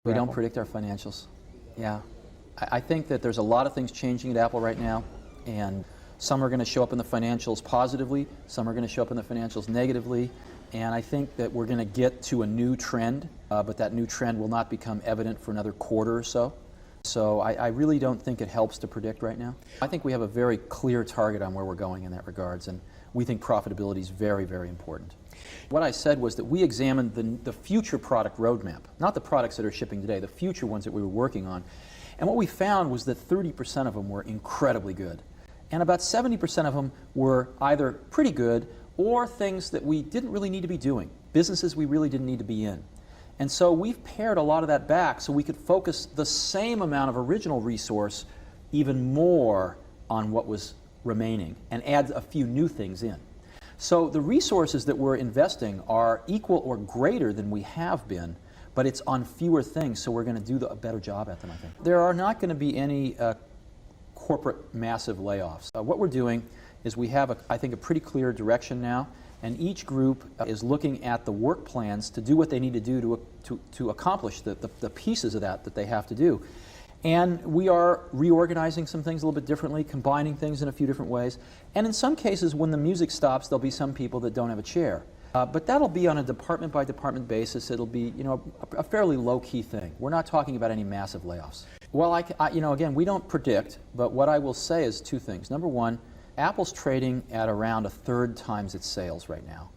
We don't predict our financials. Yeah. I think that there's a lot of things changing at Apple right now, and some are going to show up in the financials positively, some are going to show up in the financials negatively, and I think that we're going to get to a new trend, but that new trend will not become evident for another quarter or so. So I really don't think it helps to predict right now. I think we have a very clear target on where we're going in that regards, and we think profitability is very, very important. What I said was that we examined the future product roadmap, not the products that are shipping today, the future ones that we were working on. And what we found was that 30% of them were incredibly good. And about 70% of them were either pretty good or things that we didn't really need to be doing, businesses we really didn't need to be in. And so we've pared a lot of that back so we could focus the same amount of original resource even more on what was remaining and add a few new things in. So the resources that we're investing are equal or greater than we have been, but it's on fewer things, so we're going to do a better job at them, I think. There are not going to be any corporate massive layoffs. What we're doing is we have, I think, a pretty clear direction now, and each group is looking at the work plans to do what they need to do to accomplish the pieces of that they have to do. And we are reorganizing some things a little bit differently, combining things in a few different ways. And in some cases, when the music stops, there'll be some people that don't have a chair. But that'll be on a department-by-department basis. It'll be, you know, a fairly low-key thing. We're not talking about any massive layoffs. Well, you know, again, we don't predict, but what I will say is two things. Number one, Apple's trading at around 1/3 times its sales right now.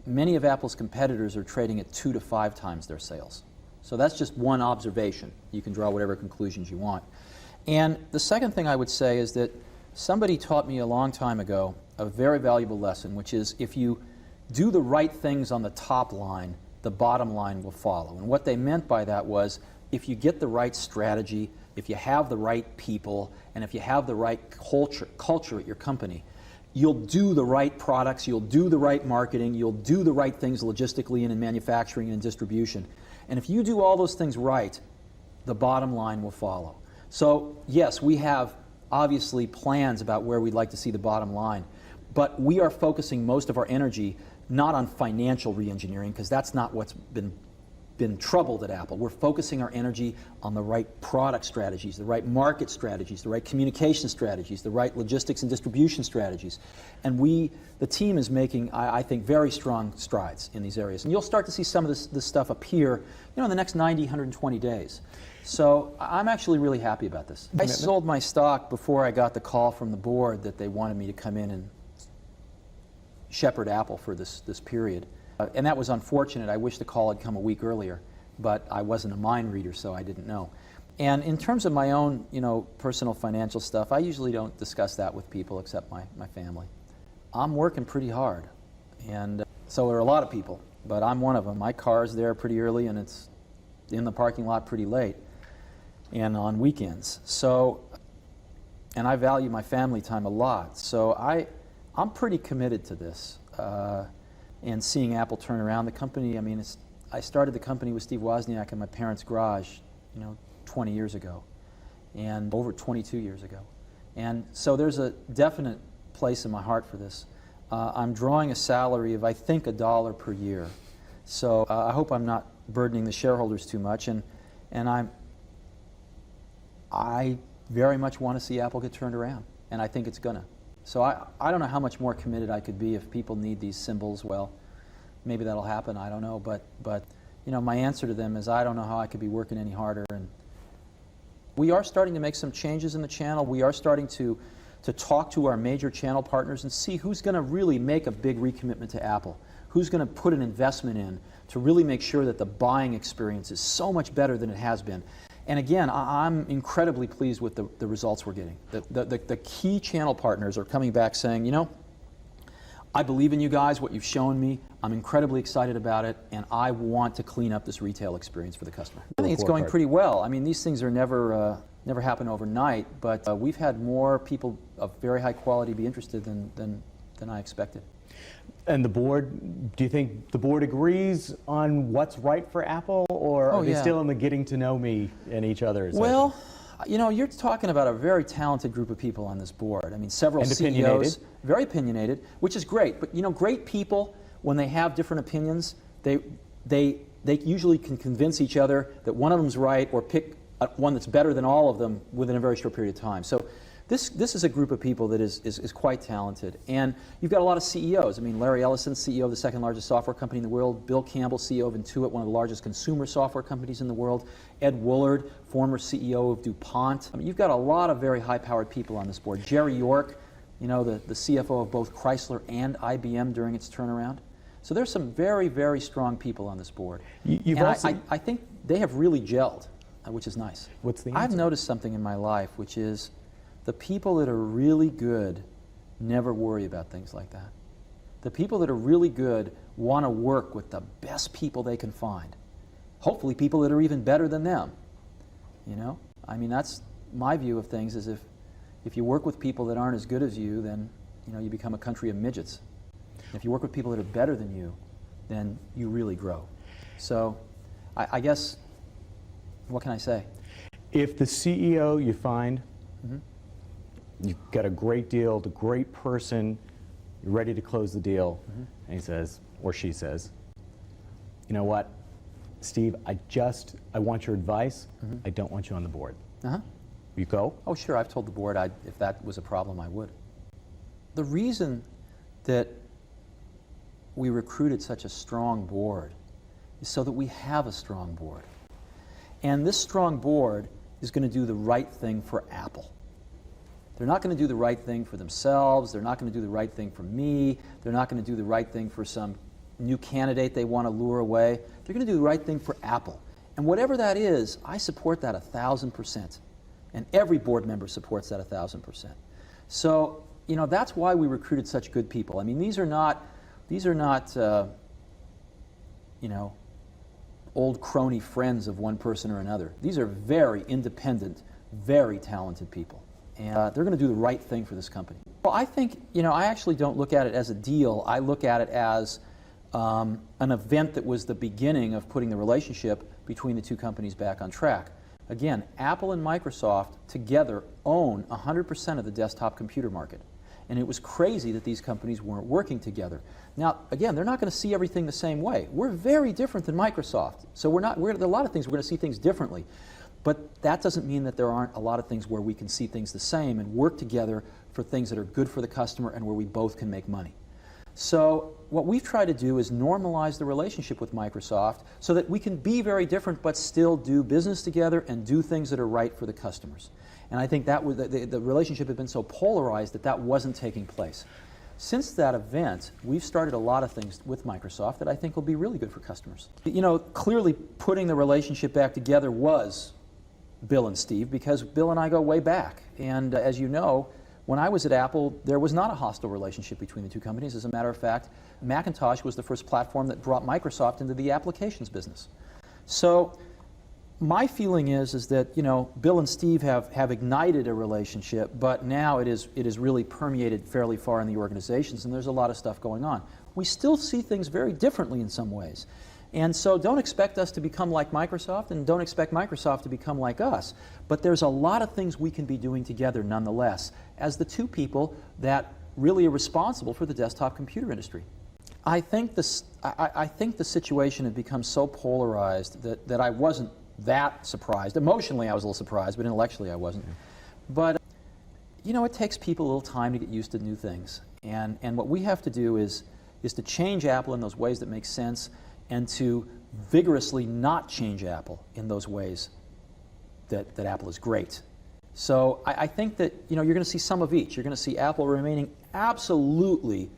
Many of Apple's competitors are trading at 2 to 5 times their sales. So that's just one observation. You can draw whatever conclusions you want. And the second thing I would say is that somebody taught me a long time ago a very valuable lesson, which is if you do the right things on the top line, the bottom line will follow. And what they meant by that was if you get the right strategy, if you have the right people, and if you have the right culture at your company, you'll do the right products, you'll do the right marketing, you'll do the right things logistically and in manufacturing and in distribution. And if you do all those things right, the bottom line will follow. So yes, we have obviously plans about where we'd like to see the bottom line, but we are focusing most of our energy not on financial re-engineering, because that's not what's been troubled at Apple. We're focusing our energy on the right product strategies, the right market strategies, the right communication strategies, the right logistics and distribution strategies. And the team is making, I think, very strong strides in these areas. And you'll start to see some of this stuff appear, you know, in the next 90, 120 days. So I'm actually really happy about this. I sold my stock before I got the call from the board that they wanted me to come in and shepherd Apple for this period. And that was unfortunate. I wish the call had come a week earlier, but I wasn't a mind reader, so I didn't know. And in terms of my own, you know, personal financial stuff, I usually don't discuss that with people except my family. I'm working pretty hard, and so are a lot of people, but I'm one of them. My car's there pretty early, and it's in the parking lot pretty late, and on weekends. So, and I value my family time a lot, so I'm pretty committed to this. And seeing Apple turn around the company, I mean, I started the company with Steve Wozniak in my parents' garage, you know, 20 years ago, and over 22 years ago. And so there's a definite place in my heart for this. I'm drawing a salary of, I think, $1 per year. So I hope I'm not burdening the shareholders too much, and I very much want to see Apple get turned around, and I think it's gonna. So I don't know how much more committed I could be. If people need these symbols, well, maybe that'll happen, I don't know. But you know, my answer to them is I don't know how I could be working any harder. And we are starting to make some changes in the channel. We are starting to talk to our major channel partners and see who's going to really make a big recommitment to Apple, who's going to put an investment in to really make sure that the buying experience is so much better than it has been. And again, I'm incredibly pleased with the results we're getting. The key channel partners are coming back saying, you know, I believe in you guys, what you've shown me. I'm incredibly excited about it, and I want to clean up this retail experience for the customer. I think it's going pretty well. I mean, these things are never happen overnight, but we've had more people of very high quality be interested than I expected. And the board, do you think the board agrees on what's right for Apple, or are they still in the getting to know me and each other? Well, you know, you're talking about a very talented group of people on this board. I mean, several CEOs, very opinionated, which is great. But you know, great people, when they have different opinions, they they usually can convince each other that one of them's right or pick one that's better than all of them within a very short period of time. So this is a group of people that is quite talented. And you've got a lot of CEOs. I mean, Larry Ellison, CEO of the second largest software company in the world. Bill Campbell, CEO of Intuit, one of the largest consumer software companies in the world. Ed Woolard, former CEO of DuPont. I mean, you've got a lot of very high-powered people on this board. Jerry York, you know, the CFO of both Chrysler and IBM during its turnaround. So there's some very, very strong people on this board. I think they have really gelled, which is nice. What's the answer? I've noticed something in my life, which is the people that are really good never worry about things like that. The people that are really good want to work with the best people they can find. Hopefully people that are even better than them. You know? I mean, that's my view of things, is if you work with people that aren't as good as you, then you know, you become a country of midgets. If you work with people that are better than you, then you really grow. So I guess, what can I say? If the CEO you find, you've got a great deal, the great person, you're ready to close the deal, and he says, or she says, you know what, Steve, I want your advice, I don't want you on the board. You go? Oh, sure, I've told the board if that was a problem, I would. The reason that we recruited such a strong board is so that we have a strong board. And this strong board is going to do the right thing for Apple. They're not going to do the right thing for themselves. They're not going to do the right thing for me. They're not going to do the right thing for some new candidate they want to lure away. They're going to do the right thing for Apple. And whatever that is, I support that 1,000%. And every board member supports that 1,000%. So, you know, that's why we recruited such good people. I mean, these are not you know, old crony friends of one person or another. These are very independent, very talented people. And they're going to do the right thing for this company. Well, I think, you know, I actually don't look at it as a deal. I look at it as an event that was the beginning of putting the relationship between the two companies back on track. Again, Apple and Microsoft together own 100% of the desktop computer market. And it was crazy that these companies weren't working together. Now, again, they're not going to see everything the same way. We're very different than Microsoft. So there are a lot of things we're going to see things differently. But that doesn't mean that there aren't a lot of things where we can see things the same and work together for things that are good for the customer and where we both can make money. So what we've tried to do is normalize the relationship with Microsoft so that we can be very different but still do business together and do things that are right for the customers. And I think that was the relationship had been so polarized that that wasn't taking place. Since that event, we've started a lot of things with Microsoft that I think will be really good for customers. You know, clearly putting the relationship back together was Bill and Steve, because Bill and I go way back. And as you know, when I was at Apple, there was not a hostile relationship between the two companies. As a matter of fact, Macintosh was the first platform that brought Microsoft into the applications business. So my feeling is that, you know, Bill and Steve have ignited a relationship, but now it is really permeated fairly far in the organizations, and there's a lot of stuff going on. We still see things very differently in some ways. And so don't expect us to become like Microsoft, and don't expect Microsoft to become like us. But there's a lot of things we can be doing together nonetheless, as the two people that really are responsible for the desktop computer industry. I think the situation had become so polarized that I wasn't that surprised. Emotionally, I was a little surprised, but intellectually I wasn't. But, you know, it takes people a little time to get used to new things. And what we have to do is to change Apple in those ways that make sense, and to vigorously not change Apple in those ways that Apple is great. So I think that, you know, you're going to see some of each. You're going to see Apple remaining absolutely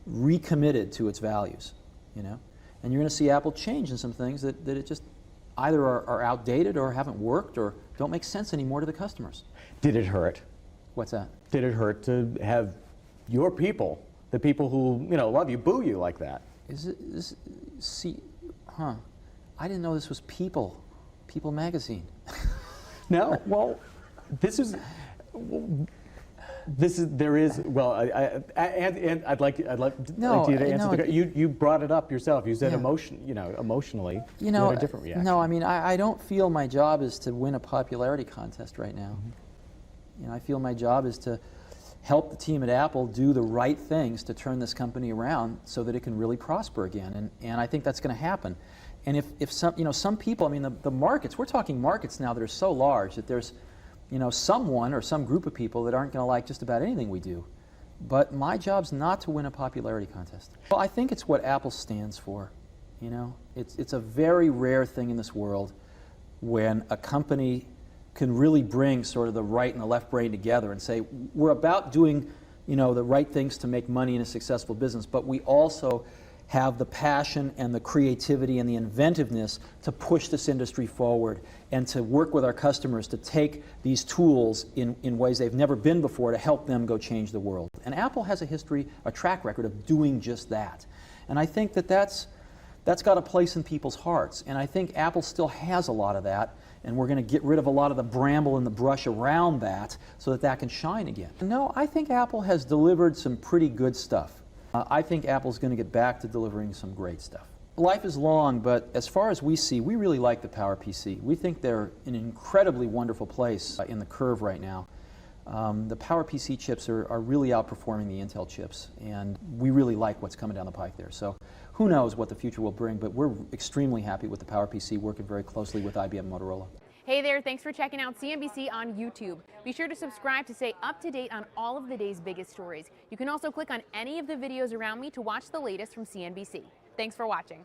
recommitted to its values, you know, and you're going to see Apple change in some things that it just either are outdated or haven't worked or don't make sense anymore to the customers. Did it hurt? What's that? Did it hurt to have your people, the people who, you know, love you, boo you like that? I didn't know this was People magazine. No, well, and I'd like you to answer you brought it up yourself. You said emotionally, you had a different reaction. No, I mean, I don't feel my job is to win a popularity contest right now. You know, I feel my job is to help the team at Apple do the right things to turn this company around so that it can really prosper again. And I think that's going to happen. And if some, some people, I mean, the markets, we're talking markets now that are so large that there's, someone or some group of people that aren't going to like just about anything we do. But my job's not to win a popularity contest. Well, I think it's what Apple stands for. It's a very rare thing in this world when a company can really bring sort of the right and the left brain together and say, we're about doing, the right things to make money in a successful business, but we also have the passion and the creativity and the inventiveness to push this industry forward and to work with our customers to take these tools in ways they've never been before to help them go change the world. And Apple has a track record of doing just that. And I think that's got a place in people's hearts. And I think Apple still has a lot of that, and we're going to get rid of a lot of the bramble and the brush around that so that can shine again. No, I think Apple has delivered some pretty good stuff. I think Apple's going to get back to delivering some great stuff. Life is long, but as far as we see, we really like the PowerPC. We think they're an incredibly wonderful place in the curve right now. The PowerPC chips are really outperforming the Intel chips, and we really like what's coming down the pike there. So who knows what the future will bring, but we're extremely happy with the PowerPC, working very closely with IBM and Motorola. Hey there, thanks for checking out CNBC on YouTube. Be sure to subscribe to stay up to date on all of the day's biggest stories. You can also click on any of the videos around me to watch the latest from CNBC. Thanks for watching.